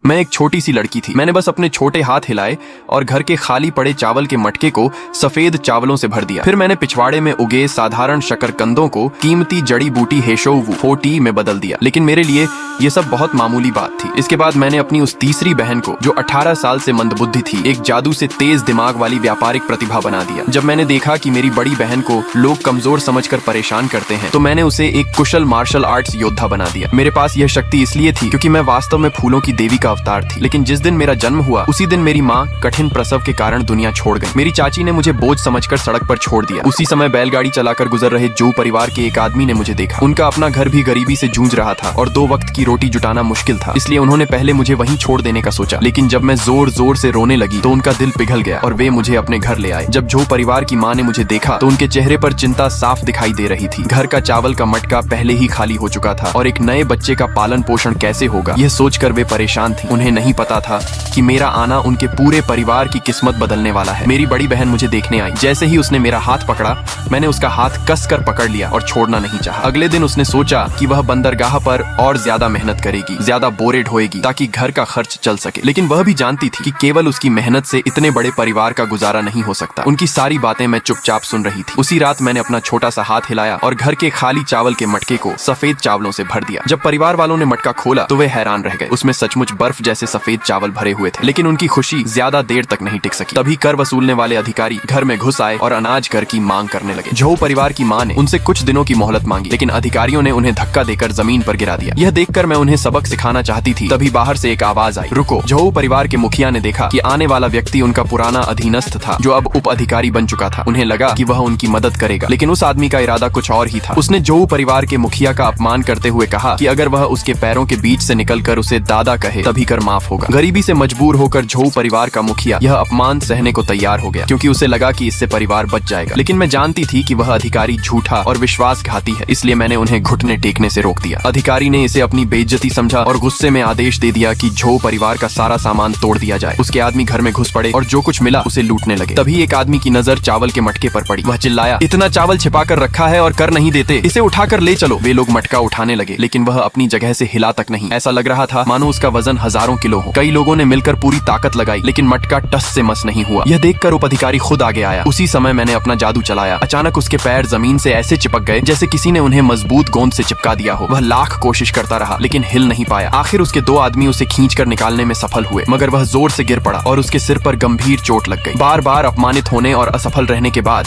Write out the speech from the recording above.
मैं एक छोटी सी लड़की थी। मैंने बस अपने छोटे हाथ हिलाए और घर के खाली पड़े चावल के मटके को सफेद चावलों से भर दिया। फिर मैंने पिछवाड़े में उगे साधारण शकरकंदों को कीमती जड़ी बूटी हेशोवू फोटी में बदल दिया। लेकिन मेरे लिए ये सब बहुत मामूली बात थी। इसके बाद मैंने अपनी उस तीसरी बहन को, जो 18 साल से मंदबुद्धि थी, एक जादू से तेज दिमाग वाली व्यापारिक प्रतिभा बना दिया। जब मैंने देखा कि मेरी बड़ी बहन को लोग कमजोर समझकर परेशान करते हैं, तो मैंने उसे एक कुशल मार्शल आर्ट्स योद्धा बना दिया। मेरे पास यह शक्ति इसलिए थी क्योंकि मैं वास्तव में फूलों की देवी का अवतार थी। लेकिन जिस दिन मेरा जन्म हुआ, उसी दिन मेरी माँ कठिन प्रसव के कारण दुनिया छोड़ गई। मेरी चाची ने मुझे बोझ समझकर सड़क पर छोड़ दिया। उसी समय बैलगाड़ी चलाकर गुजर रहे जो परिवार के एक आदमी ने मुझे देखा। उनका अपना घर भी गरीबी से जूझ रहा था और 2 वक्त की रोटी जुटाना मुश्किल था, इसलिए उन्होंने पहले मुझे वहीं छोड़ देने का सोचा। लेकिन जब मैं जोर जोर से रोने लगी तो उनका दिल पिघल गया और वे मुझे अपने घर ले आए। जब जो परिवार की माँ ने मुझे देखा तो उनके चेहरे पर चिंता साफ दिखाई दे रही थी। घर का चावल का मटका पहले ही खाली हो चुका था और एक नए बच्चे का पालन पोषण कैसे होगा, यह सोचकर वे परेशान थी। उन्हें नहीं पता था कि मेरा आना उनके पूरे परिवार की किस्मत बदलने वाला है। मेरी बड़ी बहन मुझे देखने आई। जैसे ही उसने मेरा हाथ पकड़ा, मैंने उसका हाथ कसकर पकड़ लिया और छोड़ना नहीं चाहा। अगले दिन उसने सोचा कि वह बंदरगाह पर और ज्यादा मेहनत करेगी, ज्यादा बोरे ढोएगी ताकि घर का खर्च चल सके। लेकिन वह भी जानती थी कि केवल उसकी मेहनत से इतने बड़े परिवार का गुजारा नहीं हो सकता। उनकी सारी बातें मैं चुपचाप सुन रही थी। उसी रात मैंने अपना छोटा सा हाथ हिलाया और घर के खाली चावल के मटके को सफेद चावलों से भर दिया। जब परिवार वालों ने मटका खोला तो वे हैरान रह गए। उसमें सचमुच बर्फ जैसे सफेद चावल भरे हुए थे। लेकिन उनकी खुशी ज्यादा देर तक नहीं टिक सकी। तभी कर वसूलने वाले अधिकारी घर में घुस आए और अनाज कर की मांग करने लगे। झो परिवार की मां ने उनसे कुछ दिनों की मोहलत मांगी, लेकिन अधिकारियों ने उन्हें धक्का देकर जमीन पर गिरा दिया। यह देखकर मैं उन्हें सबक सिखाना चाहती थी, तभी बाहर से एक आवाज आई, रुको। झो परिवार के मुखिया ने देखा कि आने वाला व्यक्ति उनका पुराना अधीनस्थ था, जो अब उप अधिकारी बन चुका था। उन्हें लगा कि वह उनकी मदद करेगा, लेकिन उस आदमी का इरादा कुछ और ही था। उसने झो परिवार के मुखिया का अपमान करते हुए कहा कि अगर वह उसके पैरों के बीच से निकलकर उसे दादा कहे तभी कर माफ होगा। गरीबी से मजबूर होकर झो परिवार का मुखिया यह अपमान सहने को तैयार हो गया, क्योंकि उसे लगा कि इससे परिवार बच जाएगा। लेकिन मैं जानती थी कि वह अधिकारी झूठा और विश्वासघाती है, इसलिए मैंने उन्हें घुटने टेकने से रोक दिया। अधिकारी ने इसे अपनी बेइज्जती समझा और गुस्से में आदेश दे दिया कि झो परिवार का सारा सामान तोड़ दिया जाए। उसके आदमी घर में घुस पड़े और जो कुछ मिला उसे लूटने लगे। तभी एक आदमी की नजर चावल के मटके पर पड़ी। वह चिल्लाया, इतना चावल छिपा कर रखा है और कर नहीं देते, इसे उठाकर ले चलो। वे लोग मटका उठाने लगे, लेकिन वह अपनी जगह से हिला तक नहीं। ऐसा लग रहा था मानो उसका वजन हजारों किलो हो। कई लोगों ने मिलकर पूरी ताकत लगाई, लेकिन मटका टस से मस नहीं हुआ। यह देखकर उप अधिकारी खुद आगे आया। उसी समय मैंने अपना जादू चलाया। अचानक उसके पैर जमीन से ऐसे चिपक गए जैसे किसी ने उन्हें मजबूत गोंद से चिपका दिया हो। वह लाख कोशिश करता रहा, लेकिन हिल नहीं पाया। आखिर उसके 2 आदमी उसे खींचकर निकालने में सफल हुए, मगर वह जोर से गिर पड़ा और उसके सिर पर गंभीर चोट लग गई। बार बार अपमानित होने और असफल रहने के बाद